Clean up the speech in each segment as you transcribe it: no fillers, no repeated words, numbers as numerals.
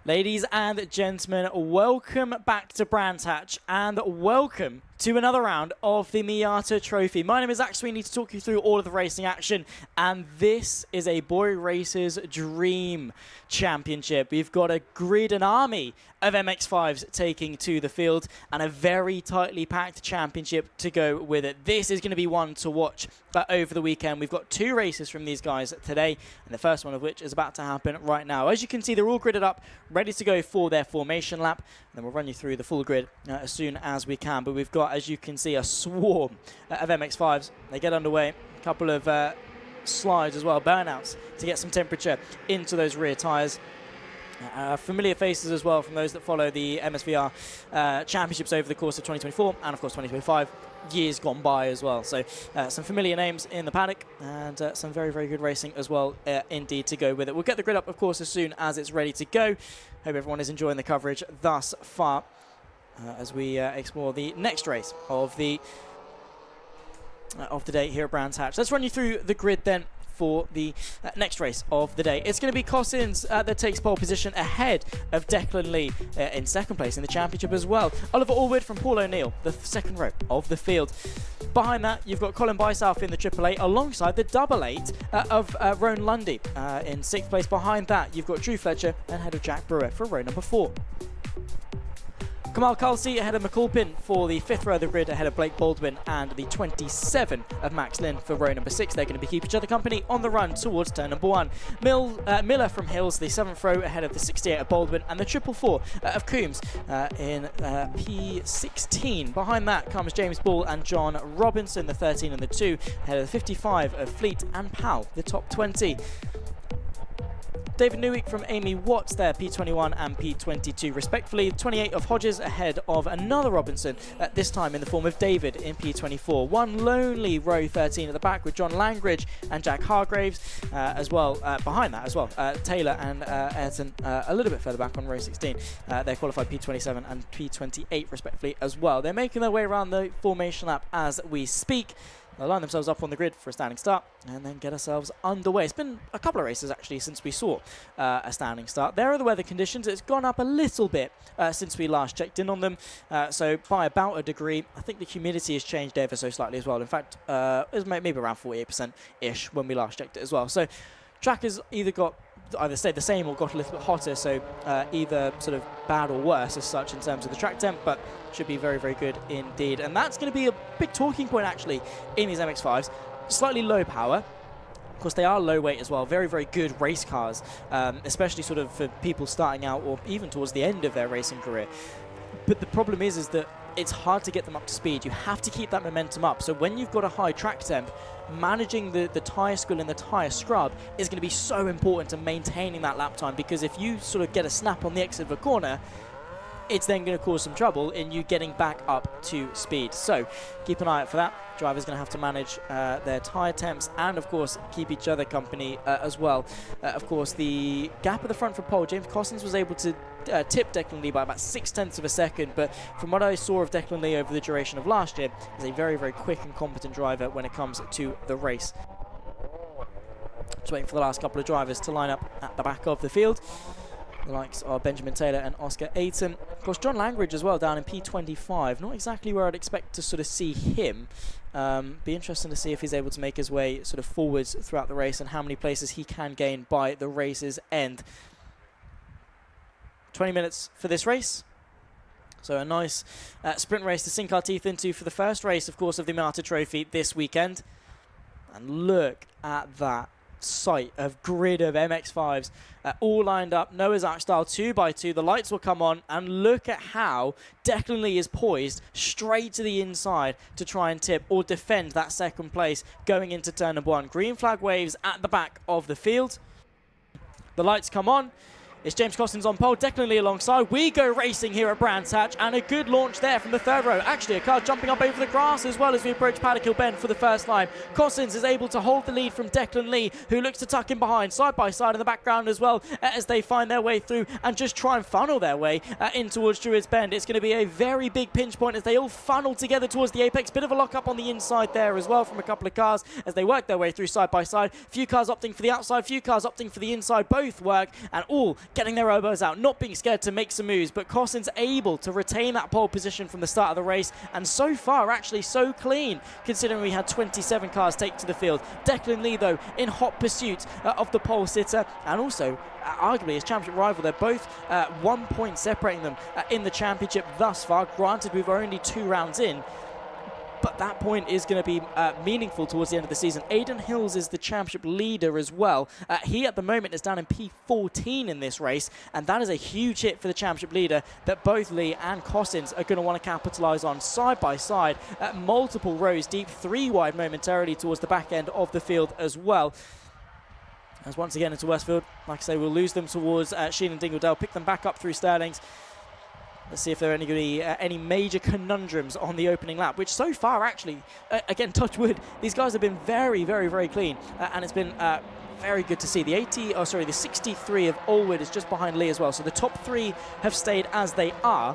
Ladies and gentlemen, welcome back to Brands Hatch and welcome to another round of the Miata Trophy. My name is Zach Sweeney to talk you through all of the racing action, and this is a boy racer's dream championship. We've got a grid, an army of MX-5s taking to the field, and a very tightly packed championship to go with it. This is going to be one to watch over the weekend. We've got two races from these guys today, and the first one of which is about to happen right now. As you can see, they're all gridded up, ready to go for their formation lap, and then we'll run you through the full grid as soon as we can. But we've got, as you can see, a swarm of MX-5s. They get underway, a couple of slides as well, burnouts to get some temperature into those rear tyres. Familiar faces as well from those that follow the MSVR championships over the course of 2024 and of course 2025, years gone by as well. So some familiar names in the paddock, and some very, very good racing as well indeed to go with it. We'll get the grid up of course as soon as it's ready to go. Hope everyone is enjoying the coverage thus far as we explore the next race of the day here at Brands Hatch. Let's run you through the grid then for the next race of the day. It's going to be Cossins that takes pole position ahead of Declan Lee in second place in the championship as well. Oliver Allwood from Paul O'Neill, the second row of the field. Behind that, you've got Colin Bysouth in the Triple Eight alongside the Double Eight of Roan Lundy in sixth place. Behind that, you've got Drew Fletcher ahead of Jack Brewer for row number 4. Kamal Kelsey ahead of McAlpin for the 5th row of the grid, ahead of Blake Baldwin and the 27 of Max Lynn for row number 6. They're going to be keep each other company on the run towards turn number 1. Miller from Hills, the 7th row, ahead of the 68 of Baldwin and the 444 of Coombs in P16. Behind that comes James Ball and John Robinson, the 13 and the 2, ahead of the 55 of Fleet and Powell, the top 20. David Newick from Amy Watts there, P21 and P22 respectively. 28 of Hodges ahead of another Robinson, this time in the form of David in P24. One lonely row 13 at the back with John Langridge and Jack Hargraves as well. Behind that as well, Taylor and Ayrton a little bit further back on row 16. They're qualified P27 and P28 respectively as well. They're making their way around the formation lap as we speak. They'll line themselves up on the grid for a standing start and then get ourselves underway. It's been a couple of races actually since we saw a standing start. There are the weather conditions. It's gone up a little bit since we last checked in on them. So by about a degree. I think the humidity has changed ever so slightly as well. In fact, it was maybe around 48%-ish when we last checked it as well. So track has either stayed the same or got a little bit hotter, so either sort of bad or worse as such in terms of the track temp, but should be very, very good indeed. And that's going to be a big talking point actually in these MX-5s. Slightly low power. Of course, they are low weight as well. Very, very good race cars, especially sort of for people starting out or even towards the end of their racing career. But the problem is that it's hard to get them up to speed. You have to keep that momentum up. So when you've got a high track temp, managing the tyre squill and the tyre scrub is going to be so important to maintaining that lap time, because if you sort of get a snap on the exit of a corner, it's then going to cause some trouble in you getting back up to speed. So keep an eye out for that. Drivers going to have to manage their tyre temps and, of course, keep each other company as well. Of course, the gap at the front for pole, James Cossins was able to tip Declan Lee by about 0.6 of a second, but from what I saw of Declan Lee over the duration of last year, is a very, very quick and competent driver when it comes to the race. Just waiting for the last couple of drivers to line up at the back of the field. The likes of Benjamin Taylor and Oscar Ayton. Of course, John Langridge as well down in P25. Not exactly where I'd expect to sort of see him. Be interesting to see if he's able to make his way sort of forwards throughout the race and how many places he can gain by the race's end. 20 minutes for this race. So a nice sprint race to sink our teeth into for the first race, of course, of the Miata Trophy this weekend. And look at that sight of grid of MX-5s all lined up, Noah's Ark style 2x2. The lights will come on, and look at how Declan Lee is poised straight to the inside to try and tip or defend that second place going into turn number 1. Green flag waves at the back of the field. The lights come on. It's James Cossins on pole, Declan Lee alongside. We go racing here at Brands Hatch, and a good launch there from the 3rd row. Actually, a car jumping up over the grass as well as we approach Paddock Hill Bend for the first line. Cossins is able to hold the lead from Declan Lee, who looks to tuck in behind, side by side in the background as well, as they find their way through and just try and funnel their way in towards Druids Bend. It's going to be a very big pinch point as they all funnel together towards the apex. Bit of a lock up on the inside there as well from a couple of cars as they work their way through side by side. Few cars opting for the outside, few cars opting for the inside. Both work and all getting their elbows out, not being scared to make some moves, but Cossin's able to retain that pole position from the start of the race, and so far actually so clean, considering we had 27 cars take to the field. Declan Lee, though, in hot pursuit of the pole sitter, and also arguably his championship rival. They're both 1 point separating them in the championship thus far. Granted, we've only 2 rounds in, but that point is going to be meaningful towards the end of the season. Aiden Hills is the championship leader as well. He at the moment is down in P14 in this race, and that is a huge hit for the championship leader that both Lee and Cossins are going to want to capitalise on side by side, multiple rows deep, 3 wide momentarily towards the back end of the field as well. As once again into Westfield, like I say, we'll lose them towards Sheen and Dingledale, pick them back up through Sterling's. Let's see if there are any major conundrums on the opening lap, which so far actually, again, touch wood, these guys have been very, very, very clean, and it's been very good to see. The 63 of Allwood is just behind Lee as well, so the top 3 have stayed as they are.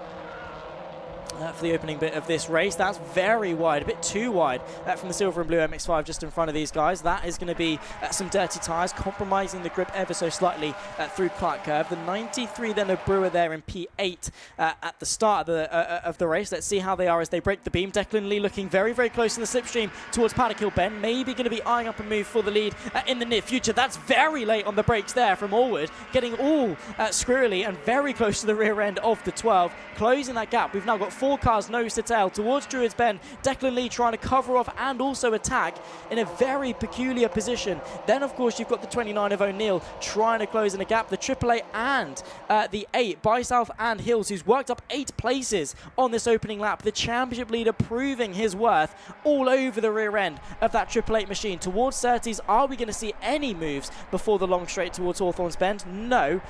For the opening bit of this race. That's very wide, a bit too wide from the silver and blue MX-5 just in front of these guys. That is going to be some dirty tyres, compromising the grip ever so slightly through Clark Curve. The 93 then of Brewer there in P8 at the start of the race. Let's see how they are as they break the beam. Declan Lee looking very, very close in the slipstream towards Paddock Hill Bend. Maybe going to be eyeing up a move for the lead in the near future. That's very late on the brakes there from Allwood, getting all squirrely and very close to the rear end of the 12, closing that gap. We've now got 4 cars nose to tail towards Druids Bend. Declan Lee trying to cover off and also attack in a very peculiar position. Then, of course, you've got the 29 of O'Neill trying to close in a gap. The AAA and the 8 by South and Hills, who's worked up 8 places on this opening lap. The championship leader proving his worth all over the rear end of that 888 machine. Towards Surtees, are we going to see any moves before the long straight towards Hawthorns Bend? No,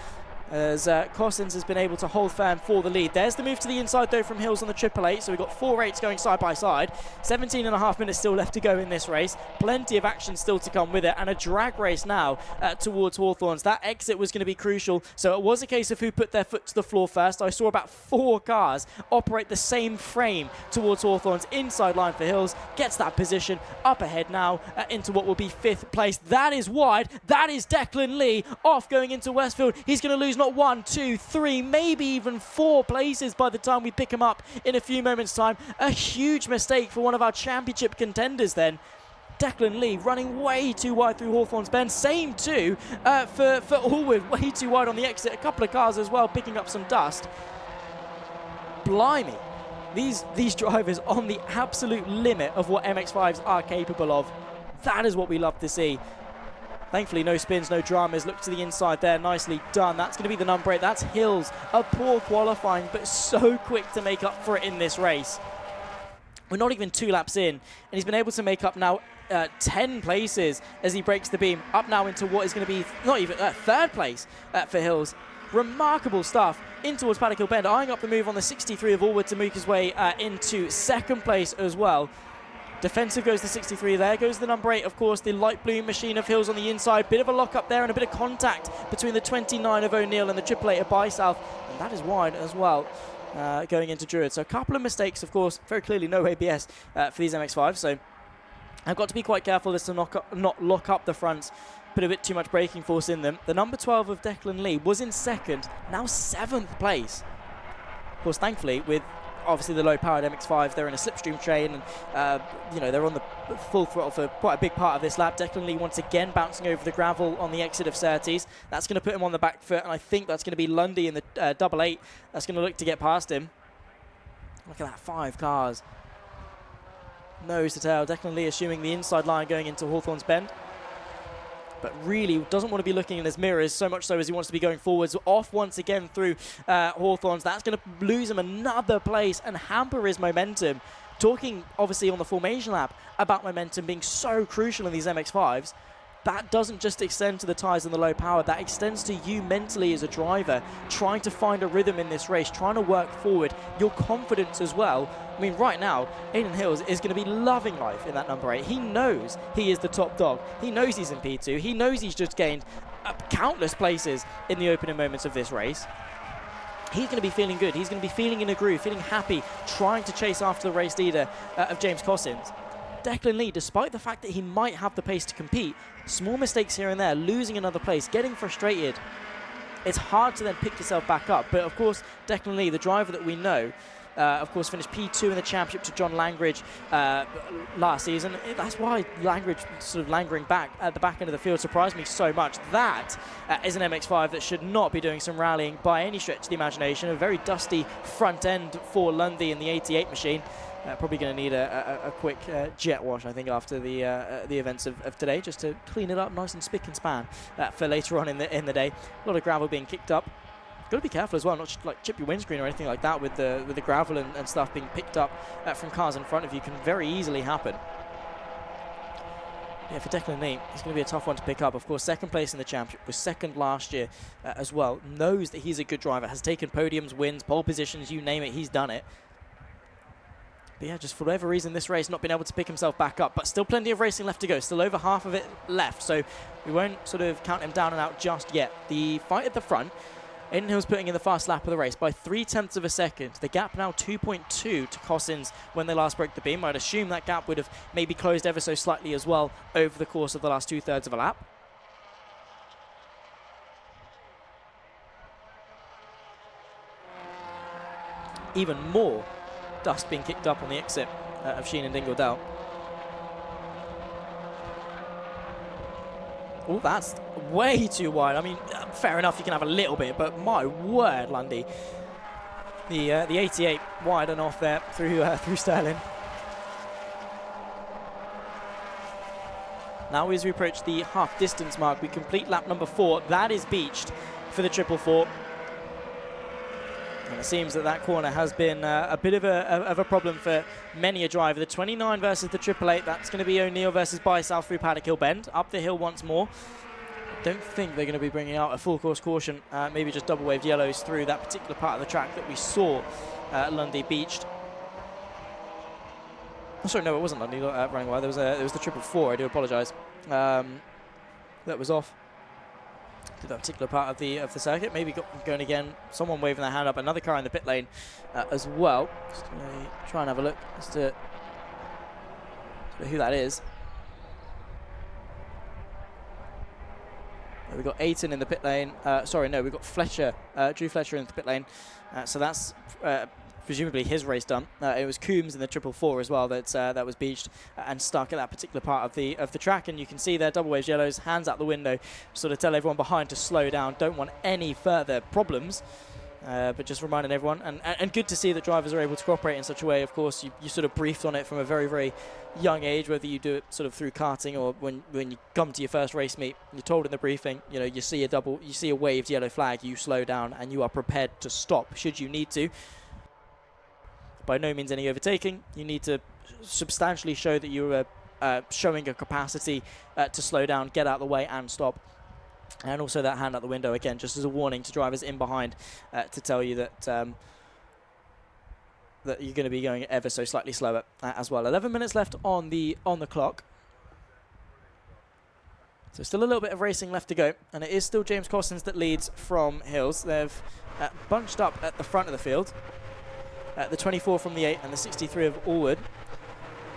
as Cossins has been able to hold firm for the lead. There's the move to the inside, though, from Hills on the 888. So we've got 4 8s going side by side. 17.5 minutes still left to go in this race. Plenty of action still to come with it. And a drag race now towards Hawthorns. That exit was going to be crucial. So it was a case of who put their foot to the floor first. I saw about 4 cars operate the same frame towards Hawthorns. Inside line for Hills. Gets that position up ahead now into what will be 5th place. That is wide. That is Declan Lee off going into Westfield. He's going to lose not 1, 2, 3, maybe even 4 places by the time we pick him up in a few moments' time. A huge mistake for one of our championship contenders then. Declan Lee running way too wide through Hawthorns Bend. Same too for Allwood, way too wide on the exit. A couple of cars as well picking up some dust. Blimey. These drivers on the absolute limit of what MX-5s are capable of. That is what we love to see. Thankfully, no spins, no dramas. Look to the inside there. Nicely done. That's going to be the number 8. That's Hills. A poor qualifying, but so quick to make up for it in this race. We're not even 2 laps in, and he's been able to make up now 10 places as he breaks the beam. Up now into what is going to be not even 3rd place for Hills. Remarkable stuff in towards Paddock Hill Bend. Eyeing up the move on the 63 of Allwood to make his way into 2nd place as well. Defensive goes the 63. There goes the number 8, of course, the light blue machine of Hills on the inside. Bit of a lock up there and a bit of contact between the 29 of O'Neill and the 888 of By South. And that is wide as well going into Druid. So a couple of mistakes, of course. Very clearly no ABS for these MX-5s. So I've got to be quite careful as to not lock up the fronts. Put a bit too much braking force in them. The number 12 of Declan Lee was in 2nd, now 7th place. Of course, thankfully, with obviously the low-powered MX-5s, they're in a slipstream train, and they're on the full throttle for quite a big part of this lap. Declan Lee once again bouncing over the gravel on the exit of Surtees. That's going to put him on the back foot, and I think that's going to be Lundy in the 888. That's going to look to get past him. Look at that, 5 cars. Nose to tail. Declan Lee assuming the inside line going into Hawthorns Bend, but really doesn't want to be looking in his mirrors so much so as he wants to be going forwards. Off once again through Hawthorns. That's going to lose him another place and hamper his momentum. Talking, obviously, on the formation lap about momentum being so crucial in these MX-5s. That doesn't just extend to the tyres and the low power. That extends to you mentally as a driver, trying to find a rhythm in this race, trying to work forward, your confidence as well. I mean, right now, Aiden Hills is going to be loving life in that number 8. He knows he is the top dog. He knows he's in P2. He knows he's just gained countless places in the opening moments of this race. He's going to be feeling good. He's going to be feeling in a groove, feeling happy, trying to chase after the race leader of James Cossins. Declan Lee, despite the fact that he might have the pace to compete, small mistakes here and there, losing another place, getting frustrated. it's hard to then pick yourself back up. But of course, Declan Lee, the driver that we know, of course, finished P2 in the championship to John Langridge last season. That's why Langridge sort of lingering back at the back end of the field surprised me so much. That is an MX-5 that should not be doing some rallying by any stretch of the imagination. A very dusty front end for Lundy in the 88 machine. Probably going to need a quick jet wash, I think, after the events of today, just to clean it up nice and spick and span for later on in the day. A lot of gravel being kicked up. Got to be careful as well, not like chip your windscreen or anything like that with the gravel and stuff being picked up from cars in front of you. Can very easily happen. Yeah, for Declan Lee, it's going to be a tough one to pick up. Of course, second place in the championship, was second last year as well. Knows that he's a good driver, has taken podiums, wins, pole positions, you name it, he's done it. But yeah, just for whatever reason, this race not been able to pick himself back up, but still plenty of racing left to go. Still over half of it left, so we won't sort of count him down and out just yet. The fight at the front, Aiden Hill's putting in the fast lap of the race by 0.3 of a second. The gap now 2.2 to Cossins when they last broke the beam. I'd assume that gap would have maybe closed ever so slightly as well over the course of the last 2/3 of a lap. Even more dust being kicked up on the exit of Sheen and Dingledale. Oh, that's way too wide. I mean, fair enough, you can have a little bit, but my word, Lundy. The 88 wide and off there through Sterling. Now as we approach the half distance mark, we complete lap number 4. That is beached for the 444. And it seems that corner has been a bit of a problem for many a driver. The 29 versus the 888, that's going to be O'Neill versus By-South through Paddock Hill Bend. Up the hill once more. I don't think they're going to be bringing out a full course caution, maybe just double waved yellows through that particular part of the track that we saw Lundy beached. Oh, sorry, no, it wasn't Lundy running wide. There was the 444, I do apologise. That was off to that particular part of the circuit. Maybe going again. Someone waving their hand up. Another car in the pit lane as well. Just gonna try and have a look as to who that is. We've got Aiton in the pit lane. Sorry, no, we've got Fletcher, Drew Fletcher in the pit lane. So that's presumably his race done. It was Coombs in the 444 as well that was beached and stuck at that particular part of the track. And you can see there, double waves yellows, hands out the window, sort of tell everyone behind to slow down. Don't want any further problems. But just reminding everyone, and good to see that drivers are able to cooperate in such a way. Of course, you sort of briefed on it from a very, very young age, whether you do it sort of through karting or when you come to your first race meet, you're told in the briefing, you know, you see a waved yellow flag, you slow down and you are prepared to stop should you need to. By no means any overtaking. You need to substantially show that you are showing a capacity to slow down, get out of the way and stop. And also that hand out the window, again, just as a warning to drivers in behind to tell you that that you're going to be going ever so slightly slower as well. 11 minutes left on the clock. So still a little bit of racing left to go. And it is still James Cossins that leads from Hills. They've bunched up at the front of the field. The 24 from the 8 and the 63 of Allwood.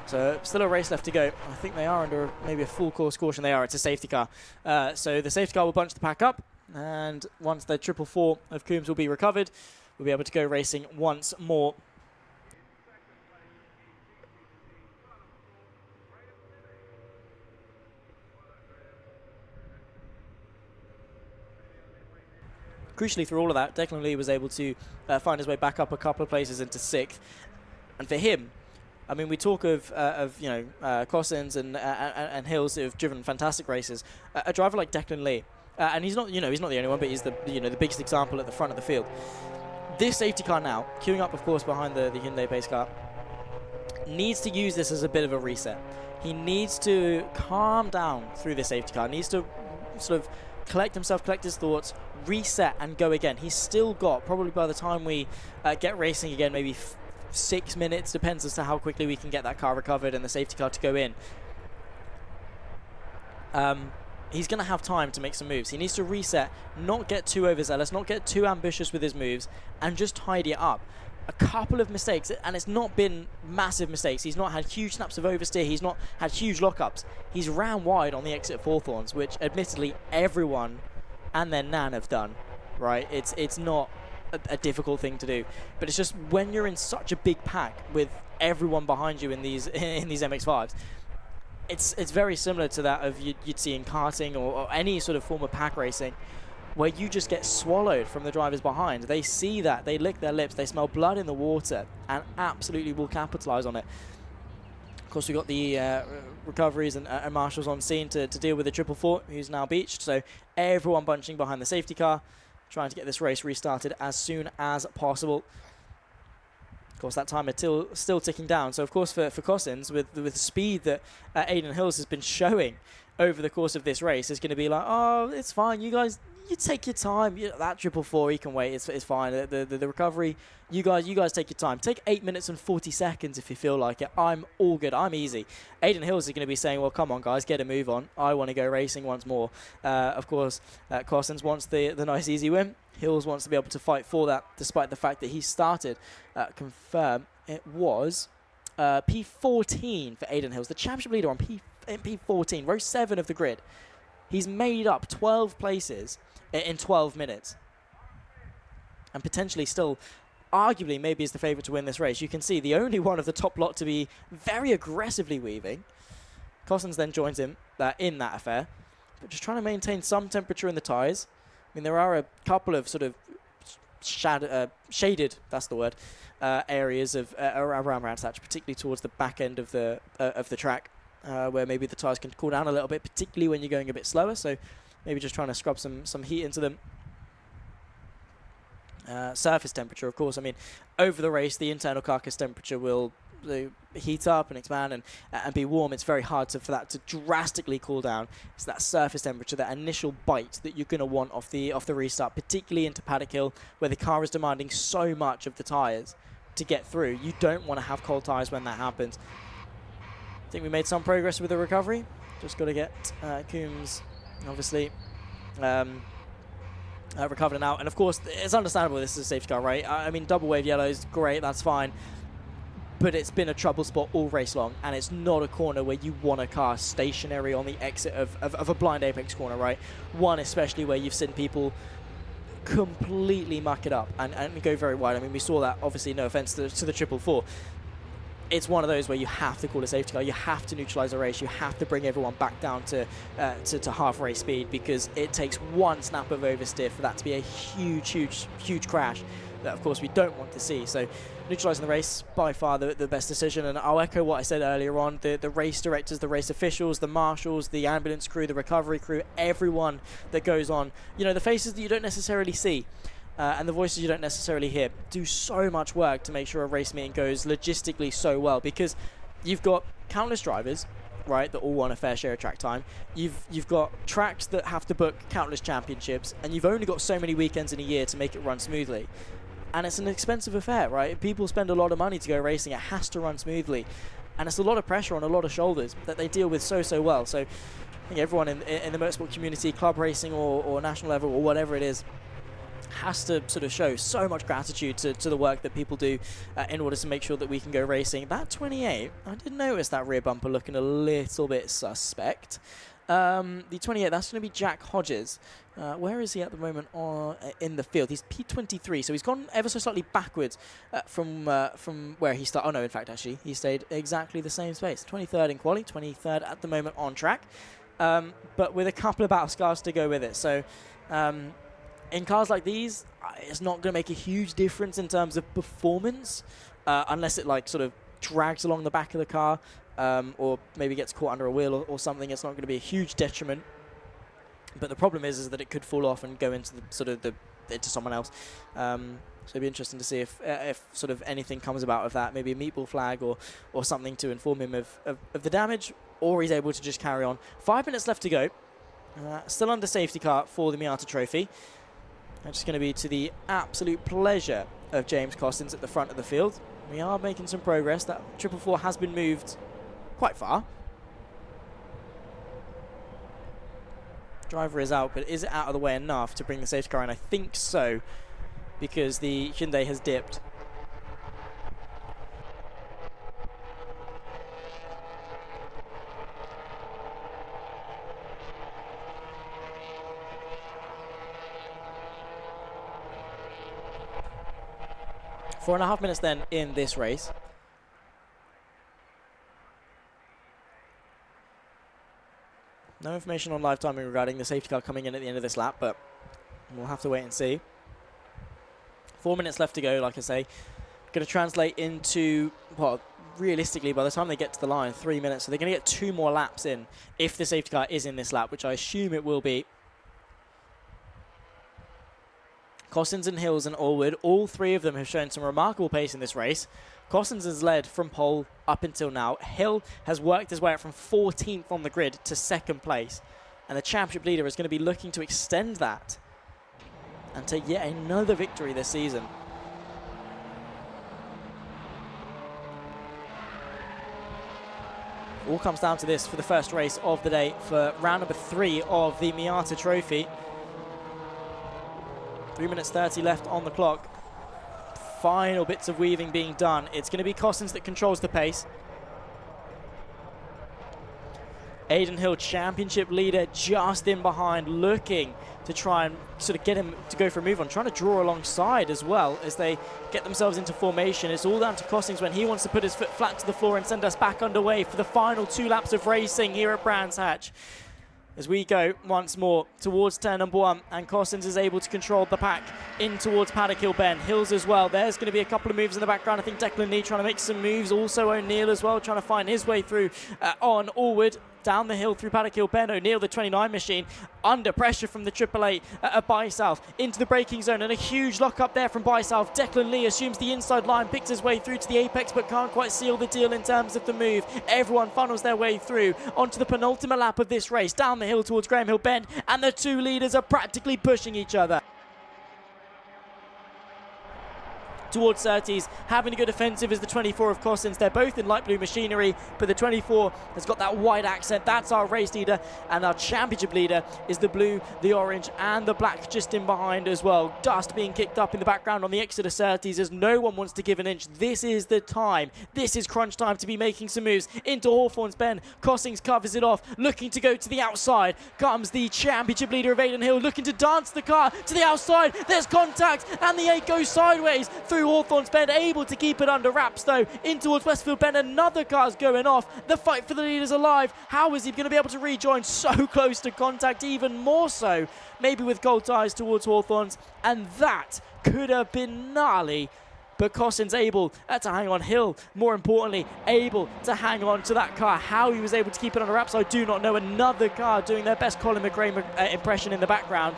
So still a race left to go. I think they are under maybe a full course caution. They are. It's a safety car. So the safety car will bunch the pack up. And once the 444 of Coombs will be recovered, we'll be able to go racing once more. Crucially, through all of that, Declan Lee was able to find his way back up a couple of places into 6th. And for him, I mean, we talk of Cossins and Hills who have driven fantastic races. A driver like Declan Lee, and he's not the only one, but he's the biggest example at the front of the field. This safety car now, queuing up, of course, behind the Hyundai pace car, needs to use this as a bit of a reset. He needs to calm down through the safety car. Needs to sort of collect himself, collect his thoughts, reset and go again. He's still got, probably by the time we get racing again, maybe 6 minutes, depends as to how quickly we can get that car recovered and the safety car to go in. He's going to have time to make some moves. He needs to reset, not get too overzealous, not get too ambitious with his moves, and just tidy it up. A couple of mistakes, and it's not been massive mistakes. He's not had huge snaps of oversteer. He's not had huge lockups. He's ran wide on the exit of Hawthorns, which admittedly everyone and their nan have done. right? It's not a difficult thing to do, but it's just when you're in such a big pack with everyone behind you in these MX-5s, it's very similar to that of you'd see in karting or any sort of form of pack racing, where you just get swallowed from the drivers behind. They see that, they lick their lips, they smell blood in the water, and absolutely will capitalize on it. Of course, we've got the recoveries and marshals on scene to deal with the 444, who's now beached. So everyone bunching behind the safety car, trying to get this race restarted as soon as possible. Of course, that timer still ticking down. So, of course, for Cossins, with the speed that Aiden Hills has been showing over the course of this race, is going to be like, oh, it's fine, you guys, you take your time. That 444, he can wait. It's fine. The recovery, you guys take your time. Take 8 minutes and 40 seconds if you feel like it. I'm all good. I'm easy. Aiden Hills is going to be saying, well, come on, guys, get a move on. I want to go racing once more. Of course, Cossins wants the nice, easy win. Hills wants to be able to fight for that, despite the fact that he started. Confirm it was P14 for Aiden Hills, the championship leader on P14, row 7 of the grid. He's made up 12 places in 12 minutes, and potentially still, arguably, maybe is the favourite to win this race. You can see the only one of the top lot to be very aggressively weaving. Cossins then joins him in that affair, but just trying to maintain some temperature in the tyres. I mean, there are a couple of sort of shaded, that's the word, areas of around Brands Hatch, particularly towards the back end of the track, where maybe the tyres can cool down a little bit, particularly when you're going a bit slower. So maybe just trying to scrub some heat into them. Surface temperature, of course. I mean, over the race, the internal carcass temperature will heat up and expand and be warm. It's very hard for that to drastically cool down. It's that surface temperature, that initial bite that you're going to want off the restart, particularly into Paddock Hill, where the car is demanding so much of the tyres to get through. You don't want to have cold tyres when that happens. I think we made some progress with the recovery. Just got to get Coombs, obviously, recovered and out. And of course, it's understandable this is a safety car, right? I mean, double wave yellows, great, that's fine. But it's been a trouble spot all race long, and it's not a corner where you want a car stationary on the exit of a blind apex corner, right? One especially where you've seen people completely muck it up and go very wide. I mean, we saw that, obviously, no offense to the 444. It's one of those where you have to call a safety car, you have to neutralize the race, you have to bring everyone back down to half race speed, because it takes one snap of oversteer for that to be a huge crash that, of course, we don't want to see. So neutralizing the race, by far the best decision. And I'll echo what I said earlier on, the race directors, the race officials, the marshals, the ambulance crew, the recovery crew, everyone that goes on, you know, the faces that you don't necessarily see, and the voices you don't necessarily hear, do so much work to make sure a race meeting goes logistically so well, because you've got countless drivers, right, that all want a fair share of track time. You've got tracks that have to book countless championships, and you've only got so many weekends in a year to make it run smoothly. And it's an expensive affair, right? People spend a lot of money to go racing. It has to run smoothly, and it's a lot of pressure on a lot of shoulders that they deal with so well. So I think everyone in the motorsport community, club racing or national level or whatever it is, has to sort of show so much gratitude to the work that people do in order to make sure that we can go racing. That 28, I did notice that rear bumper looking a little bit suspect. The 28, that's going to be Jack Hodges. Where is he at the moment in the field? He's P23, so he's gone ever so slightly backwards from where he started. Oh no, in fact, actually, he stayed exactly the same space. 23rd in quali, 23rd at the moment on track, but with a couple of battle scars to go with it. So in cars like these, it's not going to make a huge difference in terms of performance, unless it like sort of drags along the back of the car, or maybe gets caught under a wheel or something. It's not going to be a huge detriment. But the problem is that it could fall off and go into into someone else. So it'd be interesting to see if sort of anything comes about of that, maybe a meatball flag or something to inform him of the damage, or he's able to just carry on. 5 minutes left to go. Still under safety car for the Miata Trophy. That's just going to be to the absolute pleasure of James Cossins at the front of the field. We are making some progress. That 444 has been moved quite far. Driver is out, but is it out of the way enough to bring the safety car in? I think so, because the Hyundai has dipped. 4.5 minutes then in this race. No information on live timing regarding the safety car coming in at the end of this lap, but we'll have to wait and see. 4 minutes left to go, like I say. Going to translate into, well, realistically, by the time they get to the line, 3 minutes. So they're going to get 2 more laps in if the safety car is in this lap, which I assume it will be. Cossins and Hills and Allwood, all 3 of them have shown some remarkable pace in this race. Cossins has led from pole up until now. Hill has worked his way up from 14th on the grid to 2nd place. And the championship leader is going to be looking to extend that and take yet another victory this season. All comes down to this for the first race of the day for round number 3 of the Miata Trophy. 3 minutes 30 left on the clock. Final bits of weaving being done. It's going to be Cossins that controls the pace. Aidan Hill, championship leader, just in behind, looking to try and sort of get him to go for a move on, trying to draw alongside as well as they get themselves into formation. It's all down to Cossins when he wants to put his foot flat to the floor and send us back underway for the final 2 laps of racing here at Brands Hatch. As we go once more towards turn number 1, and Cossins is able to control the pack in towards Paddock Hill Bend. Hills as well. There's going to be a couple of moves in the background. I think Declan Lee trying to make some moves. Also O'Neill as well, trying to find his way through on Allwood. Down the hill through Paddock Hill Bend. O'Neill, the 29 machine, under pressure from the Triple Eight at By South into the braking zone, and a huge lock up there from By South. Declan Lee assumes the inside line, picks his way through to the apex, but can't quite seal the deal in terms of the move. Everyone funnels their way through onto the penultimate lap of this race, down the hill towards Graham Hill Bend, and the 2 leaders are practically pushing each other towards Surtees, having a good offensive is the 24 of Cossins. They're both in light blue machinery, but the 24 has got that white accent. That's our race leader, and our championship leader is the blue, the orange, and the black just in behind as well. Dust being kicked up in the background on the exit of Surtees as no one wants to give an inch. This is the time. This is crunch time to be making some moves into Hawthorne's Bend. Cossins covers it off, looking to go to the outside. Comes the championship leader of Aidan Hill, looking to dance the car to the outside. There's contact, and the 8 goes sideways through Hawthorne's Bend, able to keep it under wraps though. In towards Westfield Bend, another car's going off. The fight for the lead is alive. How is he going to be able to rejoin? So close to contact, even more so maybe with gold ties towards Hawthorne's, and that could have been gnarly. But Cossins able to hang on. Hill, more importantly, able to hang on to that car. How he was able to keep it under wraps, I do not know. Another car doing their best Colin McRae impression in the background.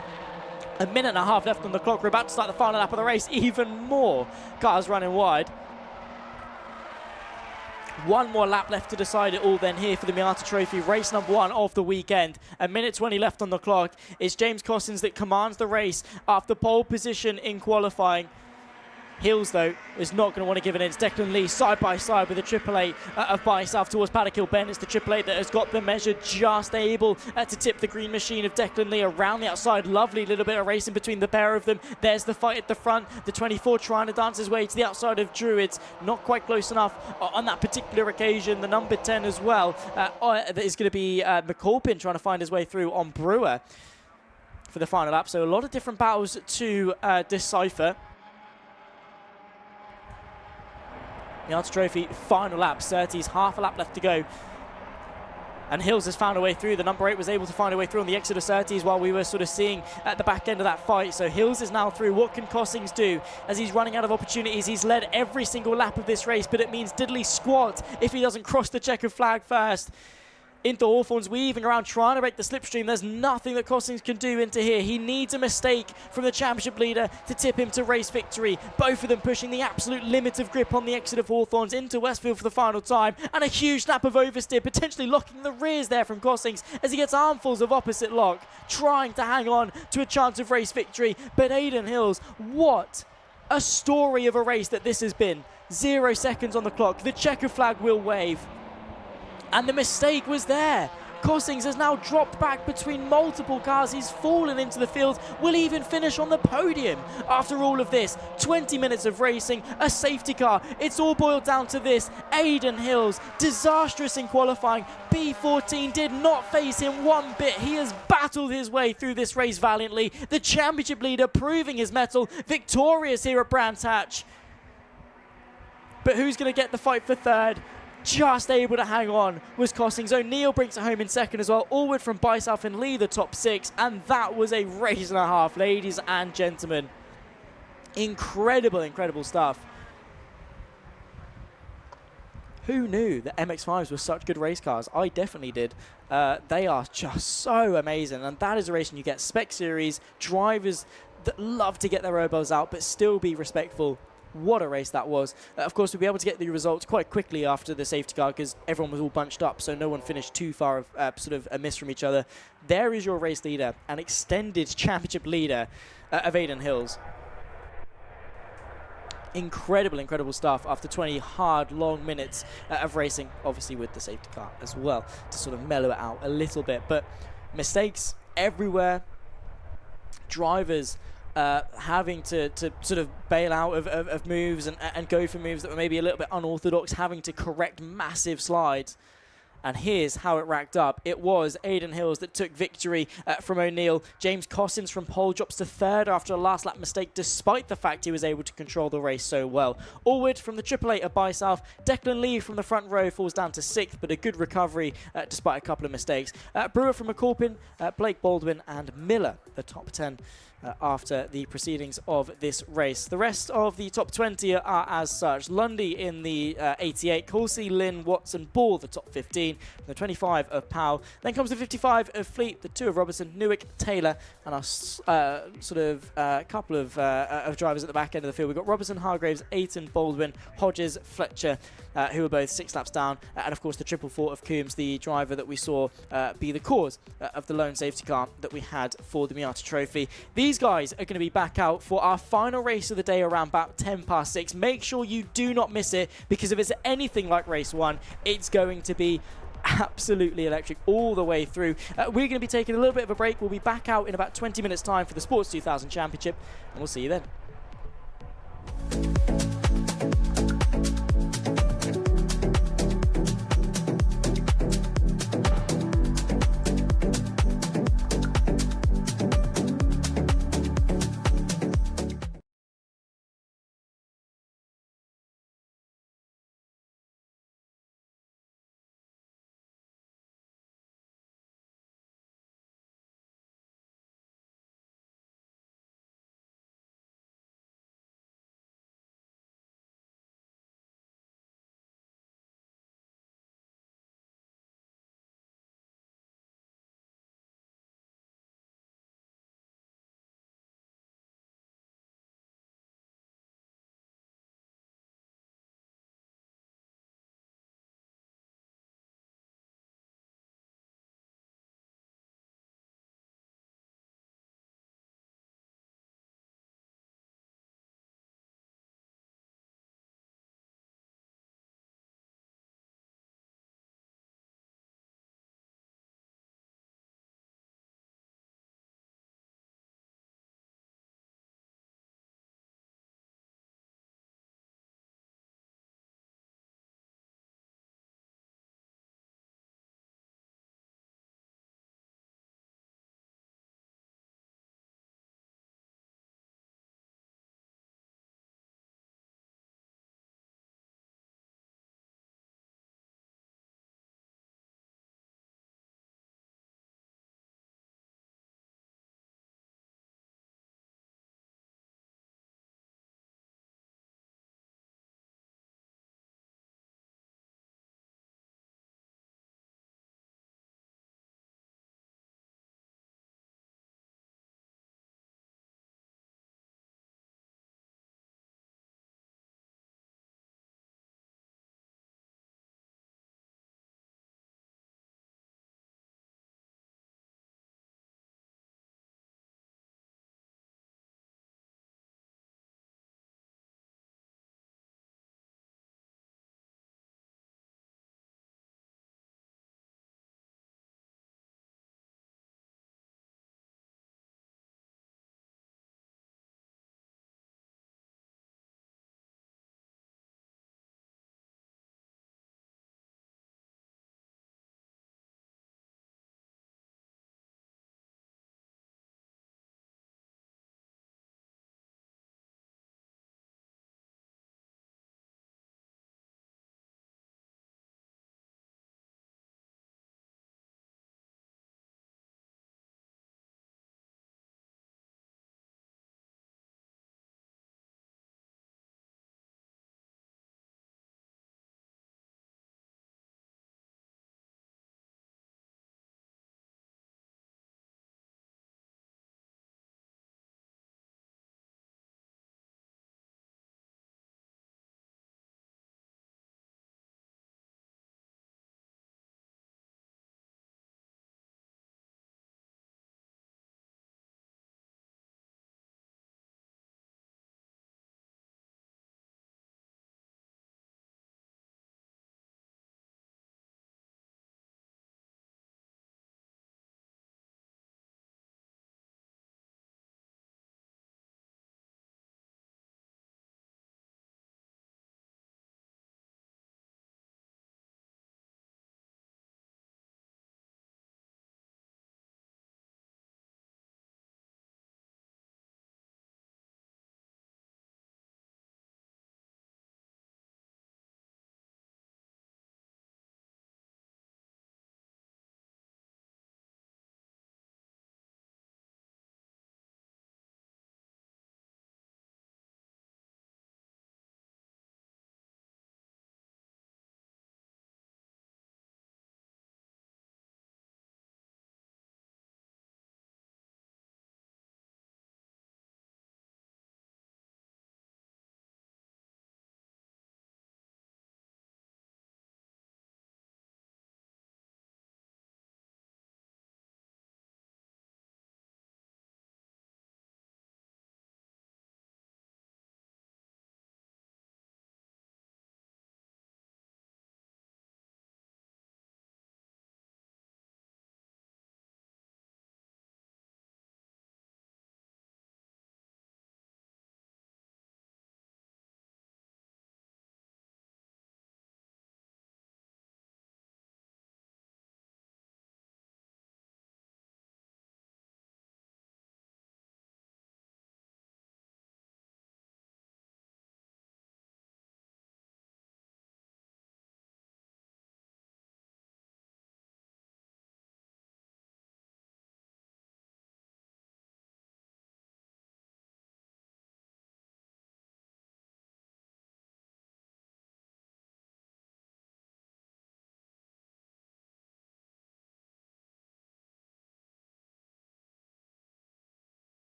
1.5 minutes left on the clock. We're about to start the final lap of the race. Even more cars running wide. 1 more lap left to decide it all then here for the Miata Trophy, race number 1 of the weekend. 1 minute 20 left on the clock. It's James Cossins that commands the race after pole position in qualifying. Hills, though, is not going to want to give it in. It's Declan Lee side by side with the Triple Eight of By South towards Paddock Hill Bend. It's the Triple Eight that has got the measure, just able to tip the green machine of Declan Lee around the outside. Lovely little bit of racing between the pair of them. There's the fight at the front. The 24 trying to dance his way to the outside of Druids. Not quite close enough on that particular occasion. The number 10 as well. That is going to be McColpin trying to find his way through on Brewer for the final lap. So a lot of different battles to decipher. Miata Trophy, final lap. Surtees, half a lap left to go. And Hills has found a way through. The number 8 was able to find a way through on the exit of Surtees while we were sort of seeing at the back end of that fight. So Hills is now through. What can Cossins do as he's running out of opportunities? He's led every single lap of this race, but it means diddly squat if he doesn't cross the checkered flag first. Into Hawthorne's, weaving around, trying to break the slipstream. There's nothing that Cossins can do into here. He needs a mistake from the championship leader to tip him to race victory. Both of them pushing the absolute limit of grip on the exit of Hawthorne's into Westfield for the final time. And a huge snap of oversteer, potentially locking the rears there from Cossins as he gets armfuls of opposite lock, trying to hang on to a chance of race victory. But Aidan Hills, what a story of a race that this has been. 0 seconds on the clock. The checker flag will wave. And the mistake was there. Cossins has now dropped back between multiple cars. He's fallen into the field. Will even finish on the podium after all of this. 20 minutes of racing, a safety car. It's all boiled down to this. Aidan Hills, disastrous in qualifying. B14 did not face him one bit. He has battled his way through this race valiantly. The championship leader proving his mettle. Victorious here at Brands Hatch. But who's going to get the fight for third? Just able to hang on was Costings. O'Neill brings it home in second as well. Allward from Bysouth and Lee, the top 6. And that was a race and a half, ladies and gentlemen. Incredible, incredible stuff. Who knew that MX-5s were such good race cars? I definitely did. They are just so amazing. And that is a race when you get spec series, drivers that love to get their elbows out but still be respectful. What a race that was. Of course, we'll be able to get the results quite quickly after the safety car because everyone was all bunched up, so no one finished too far sort of amiss from each other. There is your race leader, an extended championship leader of Aidan Hills. Incredible, incredible stuff after 20 hard, long minutes of racing, obviously with the safety car as well, to sort of mellow it out a little bit. But mistakes everywhere. Drivers having to sort of bail out of moves and go for moves that were maybe a little bit unorthodox, having to correct massive slides. And here's how it racked up. It was Aidan Hills that took victory from O'Neill. James Cossins from pole drops to third after a last lap mistake, despite the fact he was able to control the race so well. Allward from the Triple Eight of Bysouth. Declan Lee from the front row falls down to 6th, but a good recovery despite a couple of mistakes. Brewer from McAlpin, Blake Baldwin, and Miller, the top 10. After the proceedings of this race. The rest of the top 20 are as such. Lundy in the 88, Coulsey, Lynn, Watson, Ball, the top 15, the 25 of Powell. Then comes the 55 of Fleet, the 2 of Robertson, Newick, Taylor, and our sort of couple of drivers at the back end of the field. We've got Robertson, Hargraves, Ayton, Baldwin, Hodges, Fletcher, who are both 6 laps down, and of course the 444 of Coombs, the driver that we saw be the cause of the lone safety car that we had for the Miata Trophy. These guys are going to be back out for our final race of the day around about 6:10. Make sure you do not miss it, because if it's anything like race 1, it's going to be absolutely electric all the way through. We're going to be taking a little bit of a break. We'll be back out in about 20 minutes time for the Sports 2000 Championship, and we'll see you then.